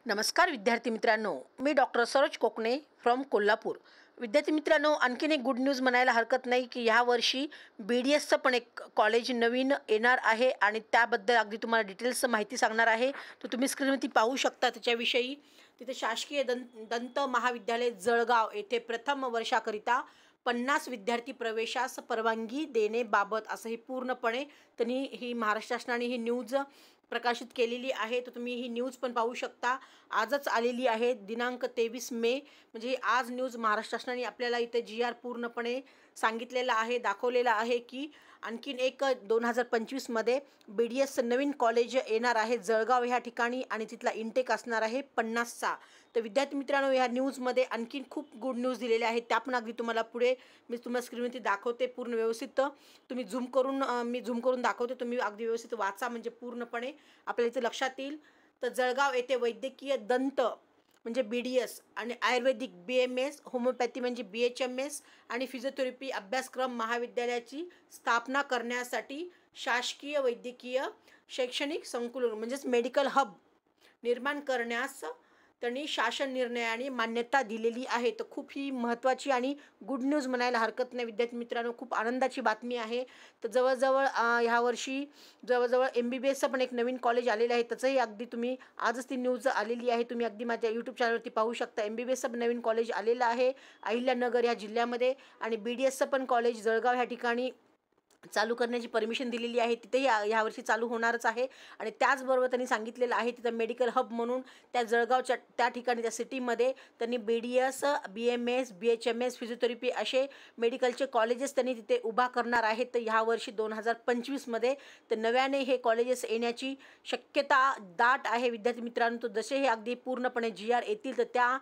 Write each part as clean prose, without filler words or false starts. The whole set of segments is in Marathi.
नमस्कार विद्यार्थी मित्रांनो, मी डॉक्टर सरोज कोकणे फ्रॉम कोल्हापूर। विद्यार्थी मित्रांनो, आणखीन एक गुड न्यूज म्हणायला हरकत नाही की ह्या वर्षी BDSचं पण एक कॉलेज नवीन येणार आहे आणि त्याबद्दल अगदी तुम्हाला डिटेल्स माहिती सांगणार आहे। तर तुम्ही स्क्रीनवरती पाहू शकता त्याच्याविषयी। तिथे शासकीय दंत महाविद्यालय जळगाव येथे प्रथम वर्षाकरिता 50 विद्यार्थी प्रवेशास परवानगी देण्याबाबत असं हे पूर्णपणे त्यांनी ही महाराष्ट्र शासनाने ही न्यूज प्रकाशित केलेली आहे। तर तुम्ही ही न्यूज पण पाहू शकता, आजच आलेली आहे दिनांक 23 मे। म्हणजे आज न्यूज महाराष्ट्र शासनाने आपल्याला इथे GR पूर्णपणे सांगितलेला आहे, दाखवलेला आहे की आणखीन एक 2025 मध्ये BDS नवीन कॉलेज येणार आहे जळगाव ह्या ठिकाणी आणि तिथला इंटेक असणार आहे 50चा। तर विद्यार्थी मित्रांनो, ह्या न्यूजमध्ये आणखीन खूप गुड न्यूज दिलेल्या आहेत, त्या पण अगदी तुम्हाला पुढे मी तुम्हाला स्क्रीनवरती दाखवते पूर्ण व्यवस्थित। तुम्ही झूम करून दाखवते, तुम्ही अगदी व्यवस्थित वाचा म्हणजे पूर्णपणे आपल्याला इथे लक्षात येईल। तर जळगाव येथे वैद्यकीय दंत म्हणजे BDS आणि आयुर्वेदिक BMS, होमिओपॅथी म्हणजे BHMS आणि फिजिओथेरपी अभ्यासक्रम महाविद्यालयाची स्थापना करण्यासाठी शासकीय वैद्यकीय शैक्षणिक संकुल म्हणजेच मेडिकल हब निर्माण करण्यास त्यांनी शासन निर्णयाने मान्यता दिलेली आहे। तर खूप ही महत्त्वाची आणि गुड न्यूज म्हणायला हरकत नाही विद्यार्थी मित्रांनो, खूप आनंदाची बातमी आहे। तर जवळजवळ ह्या वर्षी जवळजवळ MBBSचं पण एक नवीन कॉलेज आलेलं आहे, त्याचंही अगदी तुम्ही आजच ती न्यूज आलेली आहे, तुम्ही अगदी माझ्या यूट्यूब चॅनलवरती पाहू शकता। MBBSचं नवीन कॉलेज आलेलं आहे अहिल्यानगर या जिल्ह्यामध्ये आणि BDSचं पण कॉलेज जळगाव ह्या ठिकाणी चालू करण्याची परमिशन दिलेली आहे, तिथेही ह्या वर्षी चालू होणारच आहे। आणि त्याचबरोबर त्यांनी सांगितलेलं आहे तिथं मेडिकल हब म्हणून त्या जळगावच्या त्या ठिकाणी त्या सिटीमध्ये त्यांनी BDS, BMS, BHMS, फिजिओथेरपी असे मेडिकलचे कॉलेजेस त्यांनी तिथे उभा करणार आहेत। तर ह्या वर्षी 2025 मध्ये तर नव्याने हे कॉलेजेस येण्याची शक्यता दाट आहे विद्यार्थी मित्रांनो। तर जसे हे अगदी पूर्णपणे GR येतील तर त्या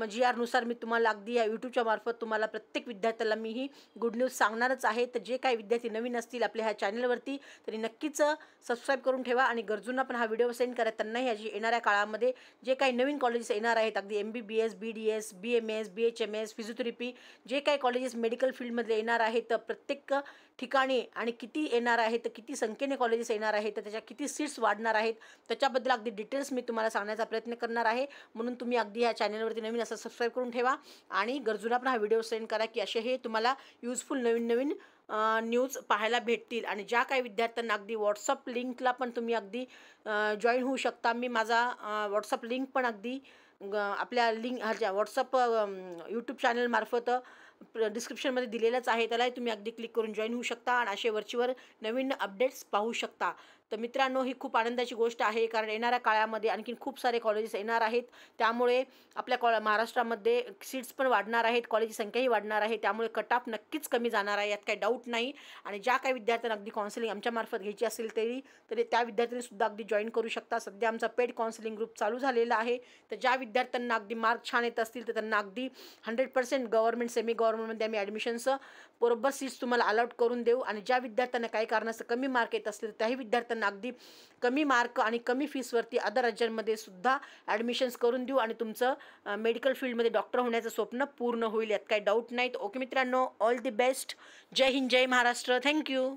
GR नुसार मी तुम्हाला अगदी या यूट्यूबच्या मार्फत तुम्हाला प्रत्येक विद्यार्थ्याला मी ही गुड न्यूज सांगणारच आहे। तर जे काही विद्यार्थी नवीन असतील आपल्या ह्या चॅनलवरती तरी नक्कीच सबस्क्राईब करून ठेवा आणि गरजूंना पण हा व्हिडिओ सेंड करा, त्यांनाही याची येणाऱ्या काळामध्ये जे काही नवीन कॉलेजेस येणार आहेत अगदी MBBS, BDS, BMS, BHMS, physiotherapy जे काही कॉलेजेस मेडिकल फील्डमध्ये येणार आहेत तर प्रत्येक ठिकाणी आणि किती येणार आहेत, तर किती संख्येने कॉलेजेस येणार आहेत, तर त्याच्या किती सीट्स वाढणार आहेत त्याच्याबद्दल अगदी डिटेल्स मी तुम्हाला सांगण्याचा प्रयत्न करणार आहे। म्हणून तुम्ही अगदी ह्या चॅनलवरती नवीन असं सबस्क्राईब करून ठेवा आणि गरजूंना पण हा व्हिडिओ सेंड करा की असे हे तुम्हाला यूजफुल नवीन न्यूज पाहायला भेटतील। आणि ज्या काही विद्यार्थ्यांना अगदी व्हॉट्सअप लिंकला पण तुम्ही अगदी जॉईन होऊ शकता। मी माझा व्हॉट्सअप लिंक पण अगदी आपल्या ह्याच्या व्हॉट्सअप यूट्यूब चॅनलमार्फत डिस्क्रिप्शनमध्ये दिलेलंच आहे, त्यालाही तुम्ही अगदी क्लिक करून जॉईन होऊ शकता आणि असे वरचीवर नवीन अपडेट्स पाहू शकता। तर मित्रांनो, ही खूप आनंदाची गोष्ट आहे कारण येणाऱ्या काळामध्ये आणखीन खूप सारे कॉलेजेस येणार आहेत, त्यामुळे आपल्या महाराष्ट्रामध्ये सीट्स पण वाढणार आहेत, कॉलेजची संख्याही वाढणार आहे, त्यामुळे कट ऑफ नक्कीच कमी जाणार आहे, यात काही डाऊट नाही। आणि ज्या काही विद्यार्थ्यांना अगदी काउन्सिलिंग आमच्यामार्फत घ्यायची असेल तरी त्या विद्यार्थ्यांनीसुद्धा अगदी जॉईन करू शकता। सध्या आमचा पेड काउन्सिलिंग ग्रुप चालू झालेला आहे। तर ज्या विद्यार्थ्यांना अगदी मार्क छान येत असतील तर त्यांना अगदी 100% गव्हर्नमेंट सेमी गव्हर्नमेंटमध्ये आम्ही ॲडमिशन्स बरोबर सीट्स तुम्हाला अलॉट करून देऊ। आणि ज्या विद्यार्थ्यांना काही कारणास्तव कमी मार्क येत असतील त्याही विद्यार्थ्यांना अगदी कमी मार्क आणि कमी फीसवरती अदर राज्यांमध्ये सुद्धा ॲडमिशन्स करून देऊ आणि तुमचं मेडिकल फील्डमध्ये डॉक्टर होण्याचं स्वप्न पूर्ण होईल, यात काही डाऊट नाही। ओके मित्रांनो, ऑल दी बेस्ट। जय हिंद, जय महाराष्ट्र। थँक्यू।